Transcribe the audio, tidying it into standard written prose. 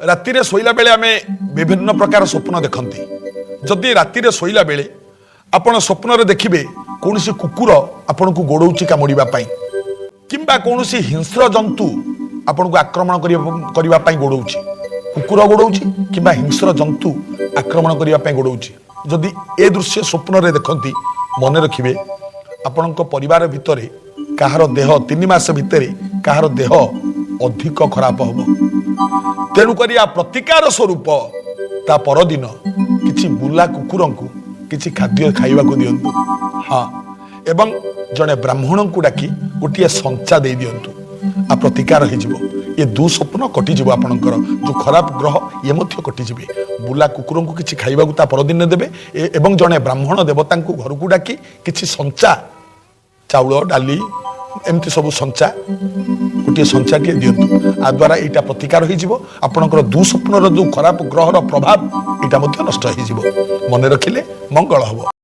राति रे शोइला बेले आमे विभिन्न प्रकार स्वप्न देखंती। जदि राति रे शोइला बेले आपण स्वप्न रे देखिबे कोनोसी कुकुर आपण को गोडौची कामुड़ीबा पई किंबा कोनोसी हिंस्र जंतु आपण को आक्रमण करिबा पई गोडौची, कुकुर गोडौची किंबा हिंस्र जंतु आक्रमण करिबा पई गोडौची। जदि ए दृश्य स्वप्न रे देखंती मन रखिबे आपण को परिवार भितरे काहार देह 3 मास भितरे काहार देह अधिक खराब होबो। तेणुक प्रतिकार स्वरूप ता परदिन किछि बुला कुकुरंकु किछि खाद्य खाइबाकू दियंतु। हाँ, एवं जड़े ब्राह्मण को डाकी गोटे संचा दे दियंतु। आ प्रतिकार हो ये दुस्वप्न कटिज आपणकर जो खराब ग्रह ये मध्य कटिजे। बुला कुकुर को किसी खाइबाकू ता परदिन देबे एवं जड़े ब्राह्मण देवता घर को डाकी किछि संचा चाउल डाली एमती सब संचा गोटे संचा टे दिंतु। आ द्वारा यहाँ प्रतिकार होपणकर दुस्वप्नर जो खराब ग्रहर प्रभाव यहाँ नष्ट हो मन रखिले मंगल हम।